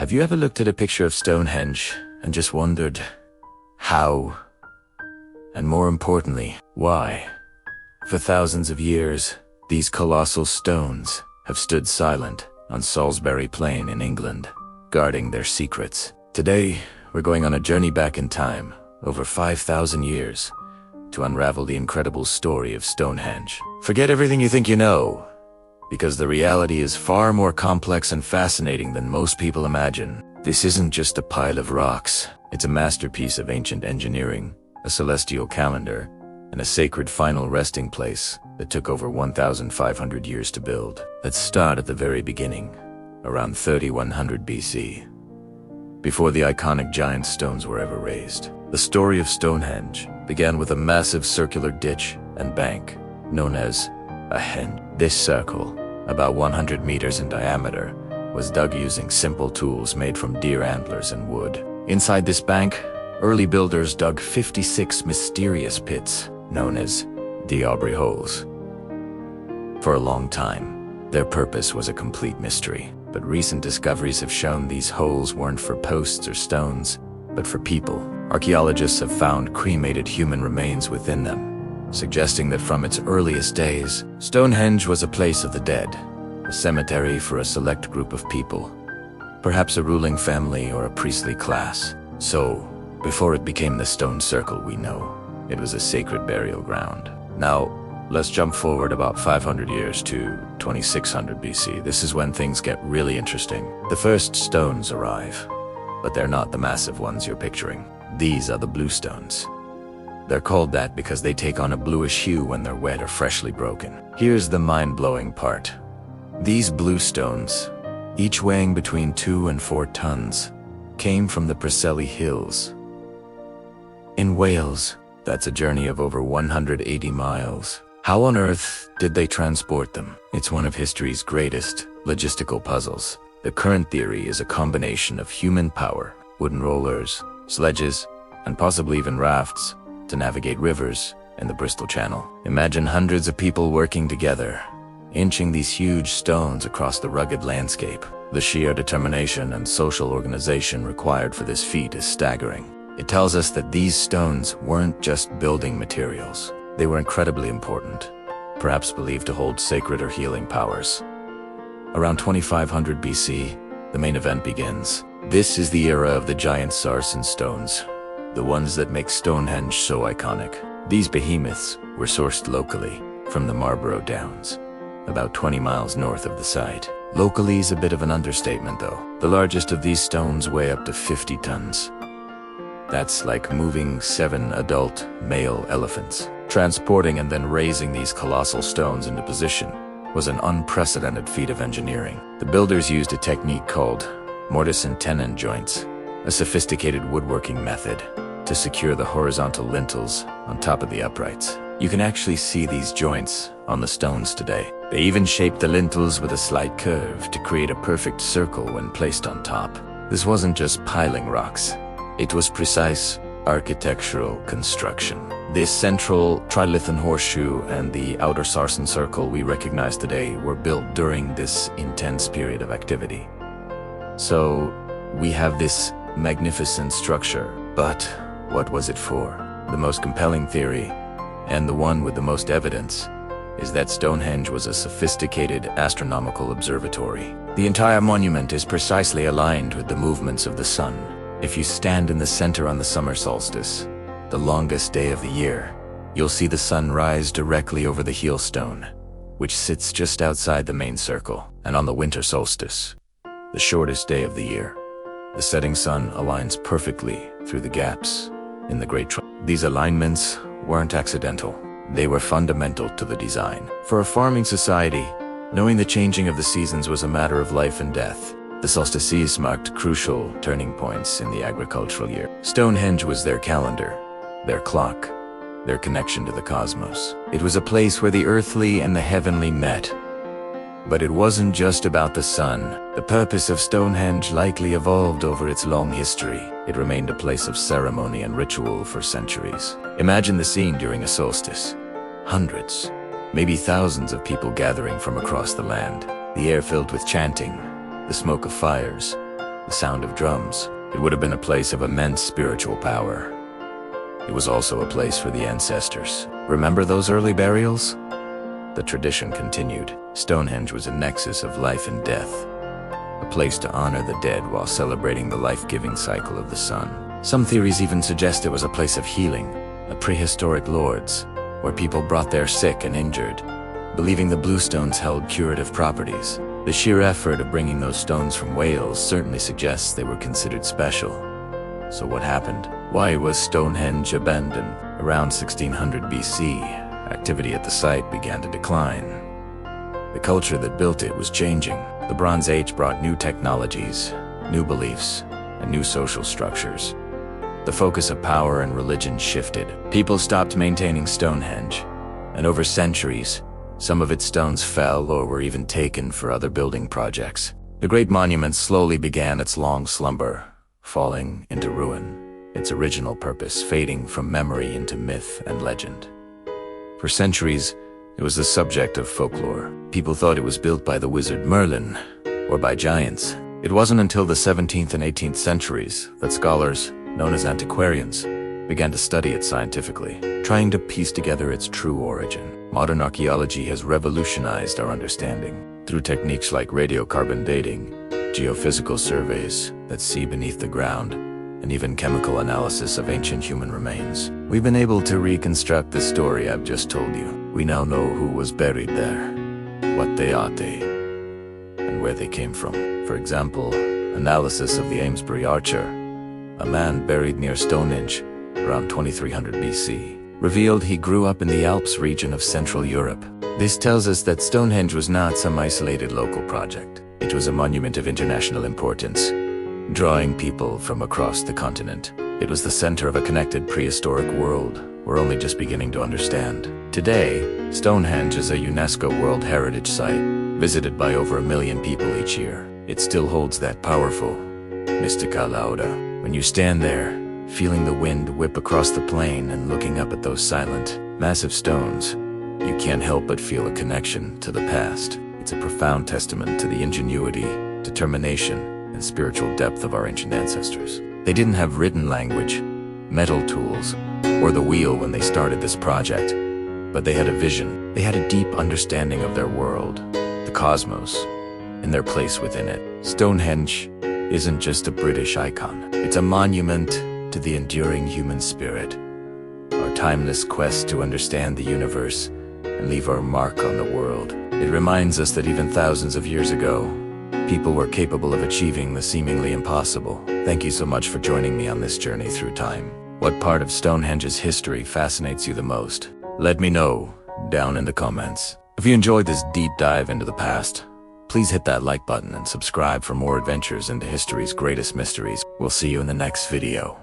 Have you ever looked at a picture of Stonehenge and just wondered how, and more importantly, why? For thousands of years, these colossal stones have stood silent on Salisbury Plain in England, guarding their secrets. Today, we're going on a journey back in time, over 5,000 years, to unravel the incredible story of Stonehenge. Forget everything you think you know, because the reality is far more complex and fascinating than most people imagine. This isn't just a pile of rocks. It's a masterpiece of ancient engineering, a celestial calendar, and a sacred final resting place that took over 1,500 years to build. Let's start at the very beginning, around 3100 BC. Before the iconic giant stones were ever raised. The story of Stonehenge began with a massive circular ditch and bank known as a henge. This circle, about 100 meters in diameter, was dug using simple tools made from deer antlers and wood. Inside this bank, early builders dug 56 mysterious pits known as the Aubrey Holes. For a long time, their purpose was a complete mystery, but recent discoveries have shown these holes weren't for posts or stones, but for people. Archaeologists have found cremated human remains within them, suggesting that from its earliest days, Stonehenge was a place of the dead, a cemetery for a select group of people, perhaps a ruling family or a priestly class. So, before it became the stone circle we know, it was a sacred burial ground. Now, let's jump forward about 500 years to 2600 BC. This is when things get really interesting. The first stones arrive, but they're not the massive ones you're picturing. These are the bluestones. They're called that because they take on a bluish hue when they're wet or freshly broken. Here's the mind-blowing part. These bluestones, each weighing between 2 and 4 tons, came from the Preseli Hills. In Wales, that's a journey of over 180 miles. How on earth did they transport them? It's one of history's greatest logistical puzzles. The current theory is a combination of human power, wooden rollers, sledges, and possibly even rafts to navigate rivers in the Bristol Channel. Imagine hundreds of people working together, inching these huge stones across the rugged landscape. The sheer determination and social organization required for this feat is staggering. It tells us that these stones weren't just building materials. They were incredibly important, perhaps believed to hold sacred or healing powers. Around 2500 BC, the main event begins. This is the era of the giant sarsen stones, the ones that make Stonehenge so iconic. These behemoths were sourced locally from the Marlborough Downs, about 20 miles north of the site. Locally is a bit of an understatement though. The largest of these stones weigh up to 50 tons. That's like moving 7 adult male elephants. Transporting and then raising these colossal stones into position was an unprecedented feat of engineering. The builders used a technique called mortise-and-tenon joints, a sophisticated woodworking method to secure the horizontal lintels on top of the uprights. You can actually see these joints on the stones today. They even shaped the lintels with a slight curve to create a perfect circle when placed on top. This wasn't just piling rocks. It was precise architectural construction. This central trilithon horseshoe and the outer sarsen circle we recognize today were built during this intense period of activity. So, we have this magnificent structure, but what was it for? The most compelling theory, and the one with the most evidence, is that Stonehenge was a sophisticated astronomical observatory. The entire monument is precisely aligned with the movements of the sun. If you stand in the center on the summer solstice, the longest day of the year, you'll see the sun rise directly over the heel stone, which sits just outside the main circle. And on the winter solstice, the shortest day of the year, the setting sun aligns perfectly through the gaps in the great trunk. These alignments weren't accidental. They were fundamental to the design. For a farming society, knowing the changing of the seasons was a matter of life and death. The solstices marked crucial turning points in the agricultural year. Stonehenge was their calendar, their clock, their connection to the cosmos. It was a place where the earthly and the heavenly met. But it wasn't just about the sun. The purpose of Stonehenge likely evolved over its long history. It remained a place of ceremony and ritual for centuries. Imagine the scene during a solstice. Hundreds, maybe thousands of people gathering from across the land. The air filled with chanting, the smoke of fires, the sound of drums. It would have been a place of immense spiritual power. It was also a place for the ancestors. Remember those early burials? The tradition continued. Stonehenge was a nexus of life and death, a place to honor the dead while celebrating the life-giving cycle of the sun. Some theories even suggest it was a place of healing, a prehistoric lords, where people brought their sick and injured, believing the bluestones held curative properties. The sheer effort of bringing those stones from Wales certainly suggests they were considered special. So what happened? Why was Stonehenge abandoned? Around 1600 BC, activity at the site began to decline. The culture that built it was changing. The Bronze Age brought new technologies, new beliefs, and new social structures. The focus of power and religion shifted. People stopped maintaining Stonehenge, and over centuries, some of its stones fell or were even taken for other building projects. The great monument slowly began its long slumber, falling into ruin, its original purpose fading from memory into myth and legend. For centuries, it was the subject of folklore. People thought it was built by the wizard Merlin or by giants. It wasn't until the 17th and 18th centuries that scholars, known as antiquarians, began to study it scientifically, trying to piece together its true origin. Modern archaeology has revolutionized our understanding. Through techniques like radiocarbon dating, geophysical surveys that see beneath the ground, and even chemical analysis of ancient human remains, we've been able to reconstruct the story I've just told you. We now know who was buried there, what they are, and where they came from. For example, analysis of the Amesbury Archer, a man buried near Stonehenge around 2300 BC, revealed he grew up in the Alps region of Central Europe. This tells us that Stonehenge was not some isolated local project. It was a monument of international importance, drawing people from across the continent. It was the center of a connected prehistoric world we're only just beginning to understand. Today, Stonehenge is a UNESCO World Heritage Site, visited by over 1 million people each year. It still holds that powerful, mystical aura. When you stand there, feeling the wind whip across the plain and looking up at those silent, massive stones, you can't help but feel a connection to the past. It's a profound testament to the ingenuity, determination, and spiritual depth of our ancient ancestors. They didn't have written language, metal tools, or the wheel when they started this project, but they had a vision. They had a deep understanding of their world, the cosmos, and their place within it. Stonehenge isn't just a British icon. It's a monument to the enduring human spirit, our timeless quest to understand the universe and leave our mark on the world. It reminds us that even thousands of years ago, people were capable of achieving the seemingly impossible. Thank you so much for joining me on this journey through time. What part of Stonehenge's history fascinates you the most? Let me know down in the comments. If you enjoyed this deep dive into the past, please hit that like button and subscribe for more adventures into history's greatest mysteries. We'll see you in the next video.